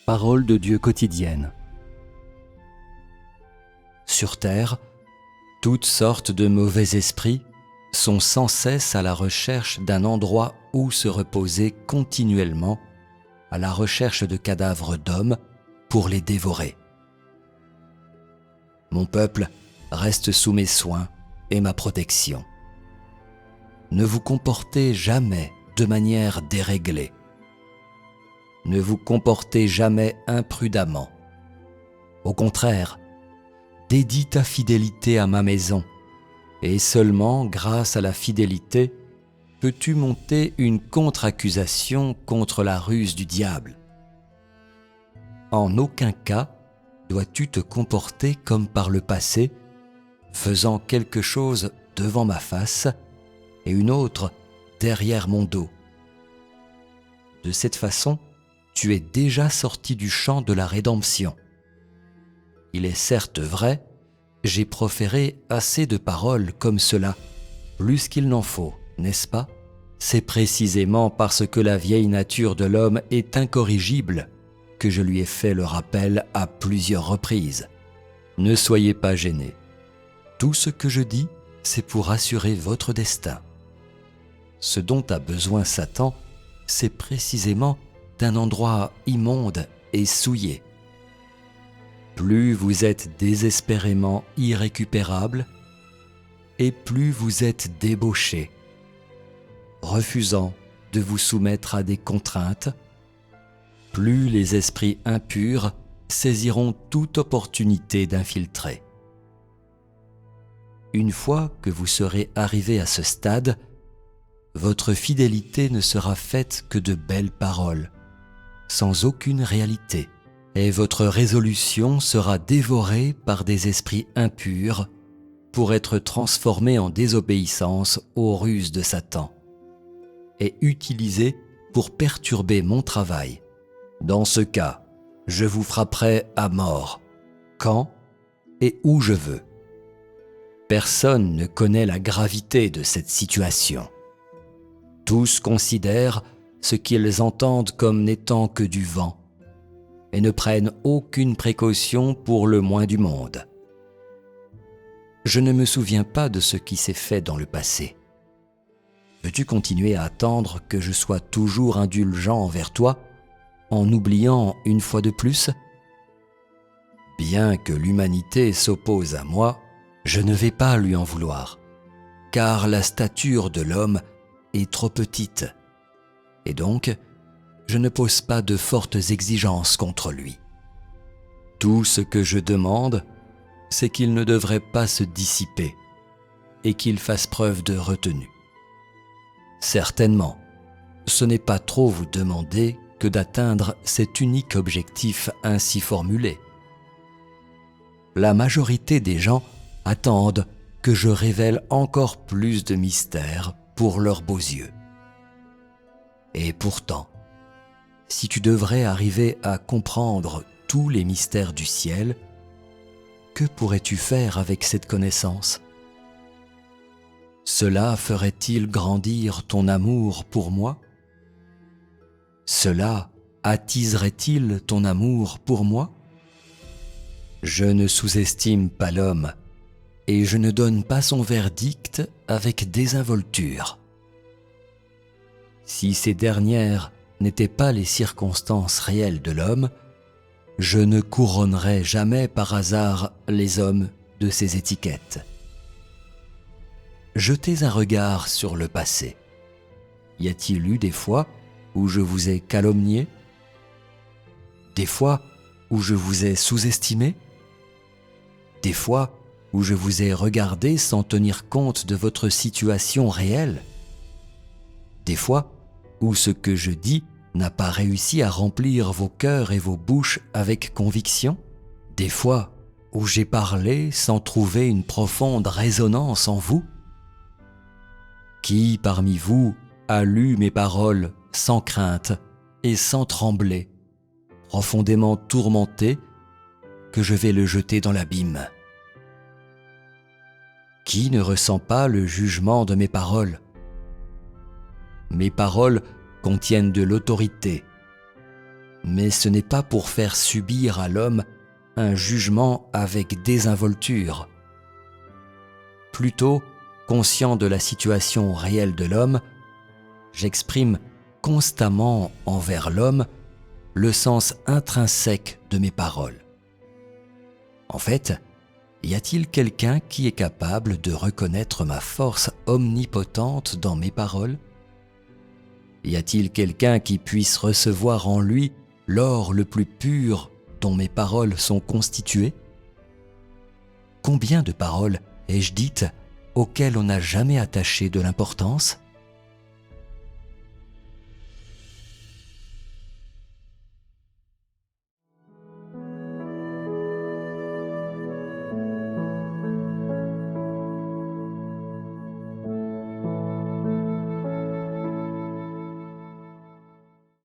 Parole de Dieu quotidienne. Sur terre, toutes sortes de mauvais esprits sont sans cesse à la recherche d'un endroit où se reposer continuellement, à la recherche de cadavres d'hommes pour les dévorer. Mon peuple reste sous mes soins et ma protection. Ne vous comportez jamais de manière déréglée. Ne vous comportez jamais imprudemment. Au contraire, dédie ta fidélité à ma maison, et seulement grâce à la fidélité peux-tu monter une contre-accusation contre la ruse du diable. En aucun cas dois-tu te comporter comme par le passé, faisant quelque chose devant ma face et une autre derrière mon dos. De cette façon, tu es déjà sorti du champ de la rédemption. Il est certes vrai, j'ai proféré assez de paroles comme cela, plus qu'il n'en faut, n'est-ce pas? C'est précisément parce que la vieille nature de l'homme est incorrigible que je lui ai fait le rappel à plusieurs reprises. Ne soyez pas gênés. Tout ce que je dis, c'est pour assurer votre destin. Ce dont a besoin Satan, c'est précisément d'un endroit immonde et souillé. Plus vous êtes désespérément irrécupérable, et plus vous êtes débauché, refusant de vous soumettre à des contraintes, plus les esprits impurs saisiront toute opportunité d'infiltrer. Une fois que vous serez arrivé à ce stade, votre fidélité ne sera faite que de belles paroles, sans aucune réalité, et votre résolution sera dévorée par des esprits impurs pour être transformée en désobéissance aux ruses de Satan et utilisée pour perturber mon travail. Dans ce cas, je vous frapperai à mort, quand et où je veux. Personne ne connaît la gravité de cette situation. Tous considèrent ce qu'ils entendent comme n'étant que du vent et ne prennent aucune précaution pour le moins du monde. Je ne me souviens pas de ce qui s'est fait dans le passé. Veux-tu continuer à attendre que je sois toujours indulgent envers toi, en oubliant une fois de plus? Bien que l'humanité s'oppose à moi, je ne vais pas lui en vouloir, car la stature de l'homme est trop petite, et donc je ne pose pas de fortes exigences contre lui. Tout ce que je demande, c'est qu'il ne devrait pas se dissiper et qu'il fasse preuve de retenue. Certainement, ce n'est pas trop vous demander que d'atteindre cet unique objectif ainsi formulé. La majorité des gens attendent que je révèle encore plus de mystères pour leurs beaux yeux. Et pourtant, si tu devrais arriver à comprendre tous les mystères du ciel, que pourrais-tu faire avec cette connaissance? Cela ferait-il grandir ton amour pour moi? Cela attiserait-il ton amour pour moi? Je ne sous-estime pas l'homme, et je ne donne pas son verdict avec désinvolture. Si ces dernières n'étaient pas les circonstances réelles de l'homme, je ne couronnerais jamais par hasard les hommes de ces étiquettes. Jetez un regard sur le passé. Y a-t-il eu des fois où je vous ai calomnié? Des fois où je vous ai sous-estimé? Des fois où je vous ai regardé sans tenir compte de votre situation réelle? Des fois où ce que je dis n'a pas réussi à remplir vos cœurs et vos bouches avec conviction? Des fois où j'ai parlé sans trouver une profonde résonance en vous? Qui parmi vous a lu mes paroles sans crainte et sans trembler, profondément tourmenté, que je vais le jeter dans l'abîme? Qui ne ressent pas le jugement de mes paroles? Mes paroles contiennent de l'autorité. mais ce n'est pas pour faire subir à l'homme un jugement avec désinvolture. Plutôt, conscient de la situation réelle de l'homme, j'exprime constamment envers l'homme le sens intrinsèque de mes paroles. En fait, y a-t-il quelqu'un qui est capable de reconnaître ma force omnipotente dans mes paroles? Y a-t-il quelqu'un qui puisse recevoir en lui l'or le plus pur dont mes paroles sont constituées? Combien de paroles ai-je dites auxquelles on n'a jamais attaché de l'importance?